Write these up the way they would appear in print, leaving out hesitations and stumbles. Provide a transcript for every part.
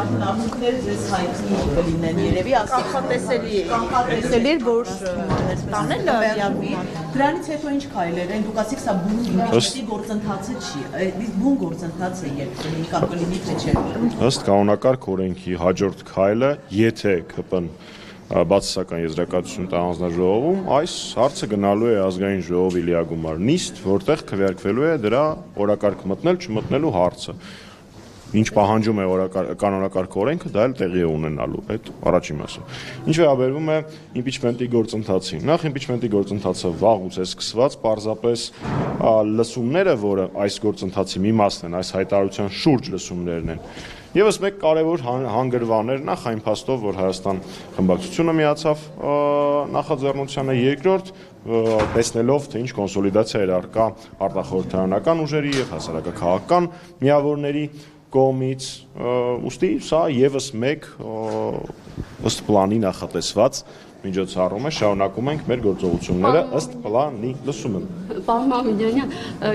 Արդեն արդյունքները ձեզ հայտնի կլինեն երևի կանխատեսելի էր, որ տանելը դրանից հետո ինչ քայլեր են, դուք ասիք սա բուն գործընթացը չի, բուն գործընթաց է երբ կամ կլինի թե չէ։ Ըստ կանոնակարգ օրենքի հաջորդ քայլը, եթե ԿՊ-ն բացասական եզրակացություն տա հանձնաժողովում, այս հարցը գնալու է ազգային ժողովի լիագումար նիստ, որտեղ քվեարկվելու է դրա օրակարգ մտնել, չմտնելու հարցը։ Ինչ պահանջում է կանոնակարգ օրենքը, դա էլ տեղի է ունենալու, այդ առաջին մասը։ Ինչ վերաբերվում է իմպիչմենտի գործընթացին։ Նախ իմպիչմենտի գործընթացը վաղուց է սկսված, պարզապես լսումները, որը այս գործընթացի մի մասն են, այս հայտարարության շուրջ լսումներն են։ Եվս մեկ կարևոր հանգրվան էր նախ այն փաստով, որ Հայաստան խմբակցությունը միացավ նախաձեռնությանը, երկրորդ տեսնելով, թե ինչ կոնսոլիդացիա էր առկա արտախորհրդարանական ուժերի եւ հասարակական միավորների կողմից, ուստի սա եւս մեկ ըստ պլանի նախատեսված միջոցառում է, շարունակում ենք մեր գործողությունները ըստ պլանի լսումը։ Պարոն Մամեդյանյան,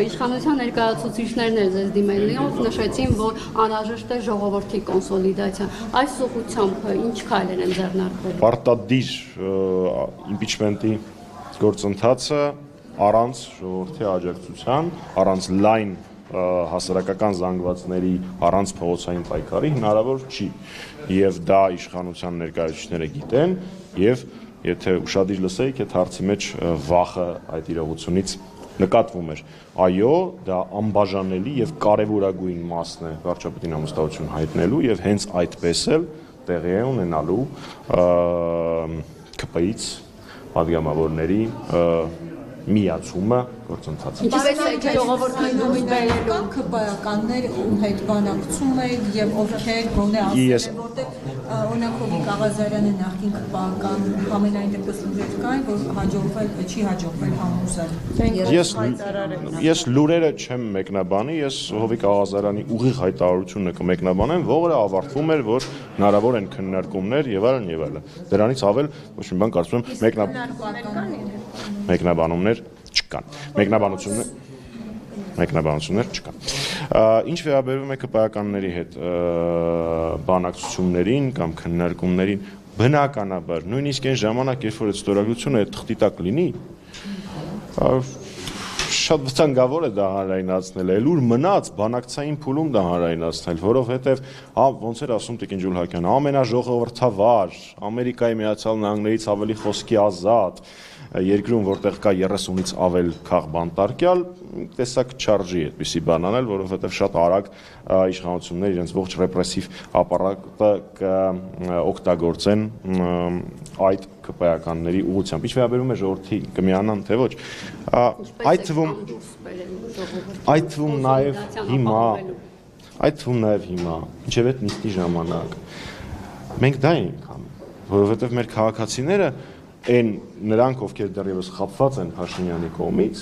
իշխանության ներկայացուցիչներն էլ ձեզ դիմելով նշեցին, որ անհրաժեշտ է ժողովրդի կոնսոլիդացիա։ Այս ուղղությամբ ինչ քայլեր են ձեռնարկվել։ Պարտադիր իմպիչմենտի գործընթացը առանց ժողովրդի աջակցության, առանց լայն հասարակական զանգվածների, առանց փողոցային պայքարի հնարավոր չի։ Եվ դա իշխանության ներկայացուցիչները գիտեն, եւ եթե ուշադիր լսեիք, այդ հարցի մեջ վախը այդ իրողությունից նկատվում էր։ Այո, դա անբաժանելի եւ կարեւորագույն մասն է վարչապետին ամուսնություն հայտնելու եւ հենց այդպես էլ տեղի է ունենալու ԿՊ-ից պատգամավորների միացումը գործընթացը։ Իսկ ժողովրդին կան ԿՊ-ականներ ում հետ բանակցում եք եւ ովքեր գոնե ասել են, որտեղ օրինակ Հովիկ Աղազարյանը նախկին ԿՊ-ական ամենայն դեպս լուրեր կային, որ հաջողվել չի հաջողվել համոզել։ Ես լուրերը չեմ մեկնաբանի, ես Հովիկ Աղազարյանի ուղիղ հայտարարությունը կմեկնաբանեմ, որը ավարտվում էր, որ հնարավոր են քննարկումներ եւ այլն եւ այլն։ Դրանից ավել ոչ մի բան կարծում եմ մեկնաբանումներ չկան։ Մեկնաբանություններ չկան։ Ինչ վերաբերվում է ԿՊ-ականների հետ բանակցություններին կամ քննարկումներին, բնականաբար, նույնիսկ այն ժամանակ, երբ որ այդ ստորագրությունը այդ թղթի տակ լինի, շատ վտանգավոր է դա հանրայնացնել, այլ ուր մնաց բանակցային փուլում դա հանրայնացնել, որովհետև ոնց էր ասում Տիկին Ջուլհակյանը, ամենաժողովրդավար, Ամերիկայի Միացյալ Նահանգներից ավելի խոսքի ազատ երկրում, որտեղ կա 30-ից ավել քաղ բանտարկյալ, տեսակ չարժի այդպիսի բան անել, որովհետև շատ արագ իշխանությունները իրենց ողջ ռեպրեսիվ ապարատը օգտագործեն այդ ԿՊ-ականների ուղղությամբ։ Ինչ վերաբերում է ժողովրդի կմիանան, թե ոչ, այդ թվում նաև հիմա, ինչև այդ նիստի ժամանակ, մենք դա ենք անում, որովհետև մեր քաղաքացիները այն նրանք, ովքեր դեռևս խաբված են Փաշինյանի կողմից,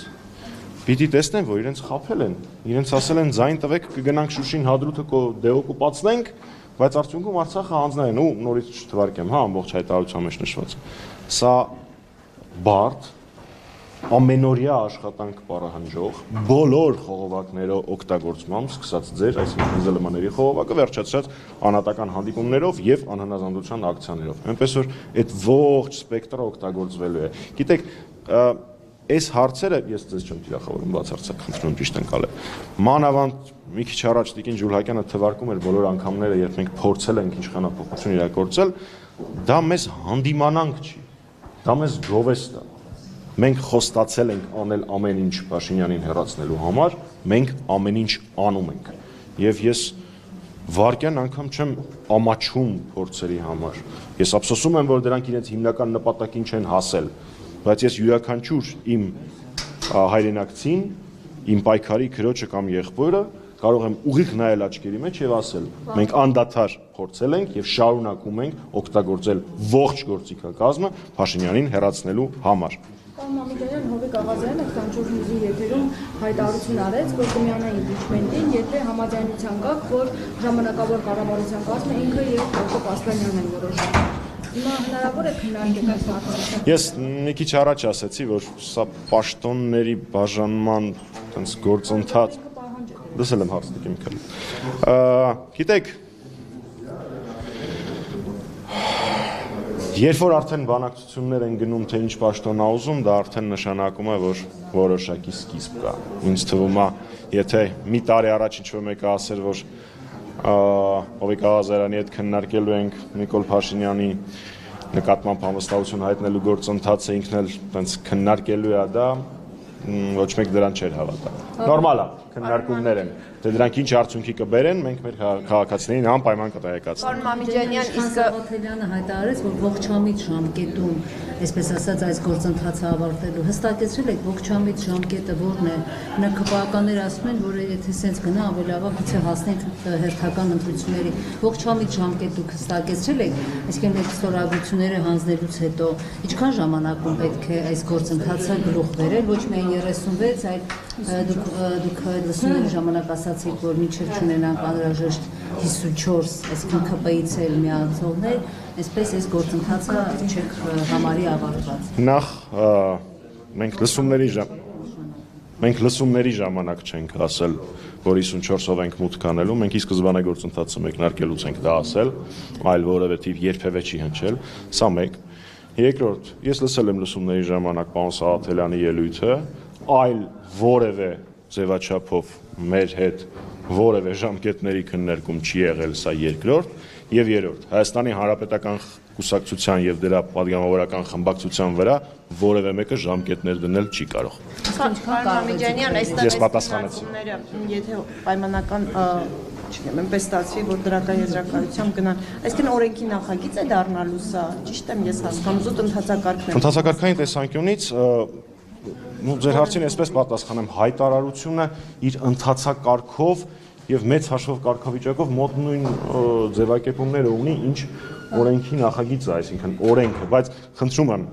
պիտի տեսնեն, որ իրենց խաբել են, իրենց ասել են ձայն տվեք, կգնանք Շուշին հադրութը դեօկուպացնենք, բայց արդյունքում Արցախը հանձնային ու նորից չթվարկեմ, ամբողջ հայտարարության մեջ նշված։ Սա բարդ, ամենօրյա աշխատանք պարահանջող, բոլոր խողովակներով օգտագործմամբ, սկսած ձեր, այսինքն ԶԼՄ-ների խողովակը, վերջացրած անհատական հանդիպումներով եւ անհնազանդության ակցիաներով։ Այնպես որ այդ ողջ սպեկտրը օգտագործվելու է։ Գիտեք, այս հարցերը ես ձեզ չեմ թիրախավորում բացարձակ, խնդրում ճիշտ ընկալել։ Մանավանդ մի քիչ առաջ Տիկին Ջուլհակյանը թվարկում էր բոլոր անգամները, երբ մենք փորձել ենք իշխանապողություն իրագործել, դա մեզ հանդիմանանք չի, դա մեզ գովեստ է։ Մենք խոստացել ենք անել ամեն ինչ Փաշինյանին հեռացնելու համար, մենք ամեն ինչ անում ենք։ Եվ ես վարկյան անգամ չեմ ամաչում փորձերի համար։ Ես ափսոսում եմ, որ դրանք իրենց հիմնական նպատակին չեն հասել, բայց ես յուրաքանչյուր իմ հայրենակցին, իմ պայքարի քրոջը կամ եղբորը կարող եմ ուղիղ նայել աչքերի մեջ եւ ասել. մենք անդադար փորձել ենք եւ շարունակում ենք օգտագործել ողջ գործիքակազմը Փաշինյանին հեռացնելու համար։ Պարոն Մամեդյան, Հովիկ Աղազարյանը 24 նիստի եթերում հայտարարություն արեց, որ կմիանա իմպիչմենտին, եթե համաձայնության գաք, որ ժամանակավոր կառավարության կազմը ինքը եւ Հակոբ Ասլանյանն են որոշում։ Հիմա հնարավոր է քննարկել այս հարցը։ Ես մի քիչ առաջ ասացի, որ սա պաշտոնների բաժանման այդպես գործընթաց։ Դասել եմ հարցը Միքայել։ Գիտեք, Երբ որ արդեն բանակցություններ են գնում, թե ինչ պաշտոն ա ուզում, դա արդեն նշանակում է, որ որոշակի սկիզբ կա։ Ինձ թվում է, եթե մի տարի առաջ ինչ-որ մեկը ասեր, որ Հովիկ Ղազարյանի հետ քննարկելու ենք Նիկոլ Փաշինյանի նկատմամբ անվստահություն հայտնելու գործընթացը ինքն էլ տենց քննարկելու է դա, ոչ մեկ դրան չէր հավատա։ Նորմալ է, քննարկումներ են։ Դե դրանք ինչ արդյունքի կբերեն, մենք մեր քաղաքացիներին անպայման կտեղեկացնենք։ Պարոն Մամիկյանյան, իսկ Սաղաթելյանը հայտարարեց, որ ողջամիտ ժամկետում, այսպես ասած, այս գործընթացը ավարտելու հստակեցրել եք ողջամիտ ժամկետը որն է։ ՆՔՊԱ-ականները ասում են, որ եթե սենց գնա ավելի լավ է, գուցե հասնենք հերթական ընտրությունների։ Ողջամիտ ժամկետ դուք հստակեցրել եք, այսինքն այդ ստորագրությունները հանձնելուց հետո ինչքան ժամանակում պետք է այս գործընթացը գլուխ բերել, ոչ միայն 36, այլ դուք լսումների ժամանակ ասացիք, որ մինչև չունենանք անհրաժեշտ 54, այսինքն ԿՊ-ից էլ միացողներ, այսպես այս գործընթացը չեք համարի ավարտված։ Նախ մենք լսումների ժամանակ չենք ասել, որ 54-ով ենք մուտք անելու, մենք ի սկզբանե գործընթացը մեկնարկելուց ենք դա ասել, այլ որևէ թիվ երբևէ չի հնչել, սա մեկ։ Երկրորդ, ես լսել եմ լսումների ժամանակ պարոն Սաղաթելյանի ելույթը, այլ որևէ ձևաչափով մեր հետ որևէ ժամկետների քննարկում չի եղել, սա երկրորդ, եւ երրորդ, Հայաստանի Հանրապետական կուսակցության եւ դրա պատգամավորական խմբակցության վրա որևէ մեկը ժամկետներ դնել չի կարող։ Պարոն Մամիկյանյան, Ես պատասխանեցի։ Եթե պայմանական չգիտեմ, այնպես ստացվի, որ դրական եզրակացությամբ գնան, այսինքն օրենքի նախագիծ է դառնալու սա, ճիշտ եմ ես հասկանում, զուտ ընդհանրակարգն է։ Ընդհանրակարգային տեսանկյունից ձեր հարցին այսպես պատասխանեմ, հայտարարությունը իր ընդհանրակարգով եւ մեծ հաշվով կարգավիճակով մոտ նույն ձևակերպումները ունի, ինչ օրենքի նախագիծը, այսինքն օրենքը, բայց խնդրում եմ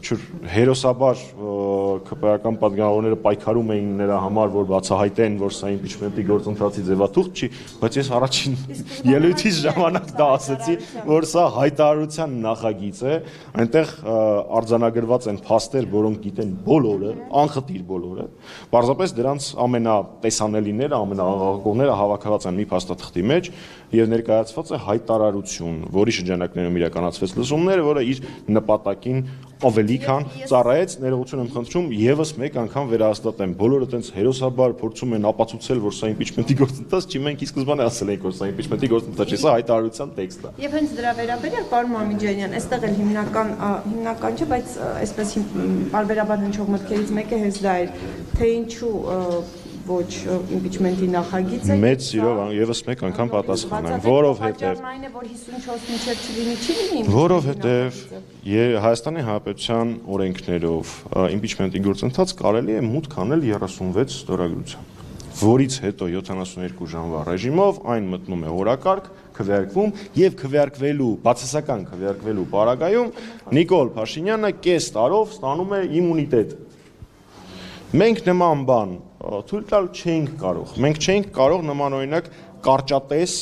հերոսաբար ԿՊ-ական պատգամավորները պայքարում էին նրա համար, որ բացահայտեն, որ սա իմպիչմենտի գործընթացի ձևաթուղթ չի, բայց ես առաջին ելույթից ժամանակ դա ասեցի, որ սա հայտարարության նախագիծ է, այնտեղ արձանագրված են փաստեր, որոնք գիտեն բոլորը, անխտիր բոլորը, պարզապես դրանց ամենատեսանելիները, ամենաաղաղակողները հավաքված են մի փաստաթղթի մեջ եւ ներկայացված է հայտարարություն, որի շրջանակներում իրականացվեց լսումները, որը իր նպատակին ավելի քան ծառայեց, ներողություն եմ խնդրում, եւս մեկ անգամ վերահաստատեմ, բոլորը տենց հերոսաբար փորձում են ապացուցել, որ սա իմպիչմենտի գործընթաց չի, մենք ի սկզբանե ասել ենք, որ սա իմպիչմենտի գործընթաց չի, սա հայտարարության տեքստ է։ Եվ հենց դրա վերաբերյալ պարոն Մամիկյանյան, այստեղ էլ հիմնական չէ, բայց այսպես բարբերաբար հնչող մտքերից մեկը հենց դա էր, թե ինչու ոչ իմպիչմենտի նախագիծը։ Մեծ սիրով եւս մեկ անգամ պատասխանեմ, որովհետեւ այն է, որ 54 մինչև չլինի, չի լինի։ Որովհետեւ Հայաստանի Հանրապետության օրենքներով իմպիչմենտի գործընթաց կարելի է մուտք անել 36 ստորագրությամբ, որից հետո 72 ժամվա ռեժիմով այն մտնում է օրակարգ, քվեարկվում եւ քվեարկվելու, բացասական քվեարկվելու պարագայում Նիկոլ Փաշինյանը կես տարով ստանում է իմունիտետ։ Մենք նման բան թույլ տալ չենք կարող։ Մենք չենք կարող նմանօրինակ կարճատես,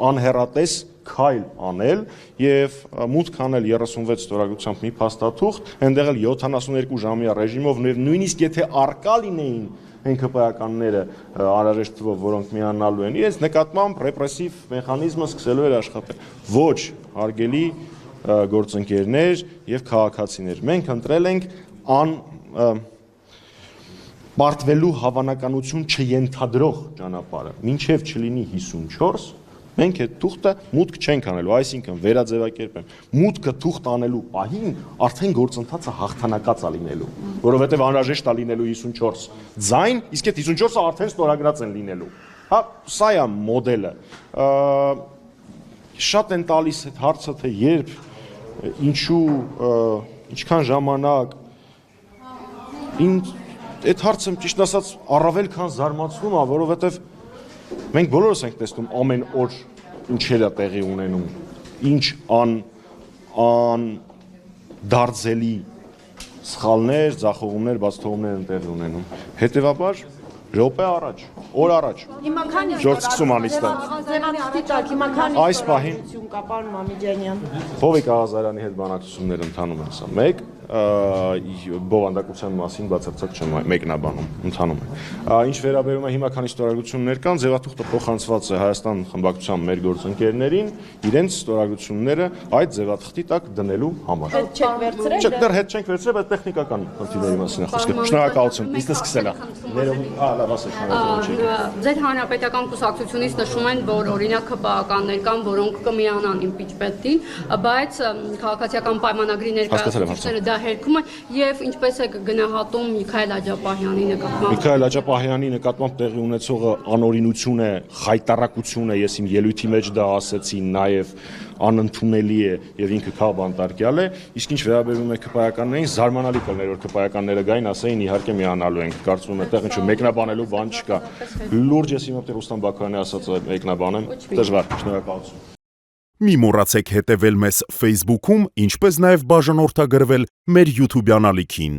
անհեռատես քայլ անել եւ մուտք անել 36 ստորագրությամբ մի փաստաթուղթ, այնտեղ էլ 72 ժամյա ռեժիմով նույնիսկ եթե արկա լինեին ՆՔՊ-ականները անհրաժեշտ թվով, որոնք միանալու են, իրենց նկատմամբ ռեպրեսիվ մեխանիզմը սկսելու էր աշխատել։ Ոչ, հարգելի գործընկերներ եւ քաղաքացիներ, մենք ընտրել ենք պարտվելու հավանականություն չենթադրող ճանապարհը, մինչև չլինի 54, մենք այդ թուղթը մուտք չենք անելու, այսինքն վերաձևակերպեմ, մուտքը թուղթ անելու պահին արդեն գործընթացը հաղթանակած է լինելու, որովհետև անհրաժեշտ է լինելու 54 ձայն, իսկ այդ 54-ը արդեն ստորագրած են լինելու։ Հա, սա է մոդելը։ Շատ են տալիս այդ հարցը, թե երբ, ինչու, ինչքան ժամանակ, այդ հարցը ճիշտ ասած առավել քան զարմացնում է, որովհետև մենք բոլորս ենք տեսնում ամեն օր ինչեր է տեղի ունենում, ինչ դարձելի սխալներ, ձախողումներ, բացթողումներ են տեղի ունենում։ Հետևաբար րոպե առաջ, օր առաջ։ Հիմա քանի Ժորժ սկսում անիստա։ ձևակերպի տակ, հիմա քանի Այս պահին կա պարոն Մամիկյանյան։ Հովիկ Ղազարյանի հետ բանակցություններ ընթանում են, սա մեկ, բովանդակության մասին բացարձակ չեմ մեկնաբանում, ընթանում է։ Ինչ վերաբերում է հիմա քանի ստորագրություններ կան, ձևաթուղթը փոխանցված է Հայաստան խմբակցության մեր գործընկերներին, իրենց ստորագրությունները այդ ձևաթղթի տակ դնելու համար։ Չեք վերցրել։ Չէ, դեռ հետ չենք վերցրել, բայց տեխնիկական խնդիրների մասին է խոսքը։ Շնորհակալություն։ Իսկ սկսել է։ Լավ, ասեք, Ձեր հանրապետական կուսակցությունից նշում են, որ օրինակ ՀՊԱ-ականներ կան, որոնք կմիանան իմպիչմենտին, բայց քաղաքացիական պայմանագրի ներկայացուցիչները դա հերքում են եւ ինչպես է գնահատում Միքայել Աջապահյանի նկատմամբ։ Միքայել Աջապահյանի նկատմամբ տեղի ունեցողը անօրինություն է, խայտարակություն է, ես իմ ելույթի մեջ դա ասեցի, նաեւ անընդունելի է եւ ինքը քա բանտարկյալ է, իսկ ինչ վերաբերում է ԿՊԱ-ականներին, զարմանալի կլներ, որ ԿՊԱ-ականները գային, ասեին իհարկե միանալու ենք, կարծում եմ այդտեղ ինչ մեկնաբանելու բան չկա։ Լուրջ ես հիմա Ռուստամ Բաքոյանի ասածը մեկնաբանեմ, դժվար, շնորհակալություն։ Մի մոռացեք հետևել մեզ Facebook-ում, ինչպես նաև բաժանորդագրվել մեր YouTube-յան ալիքին։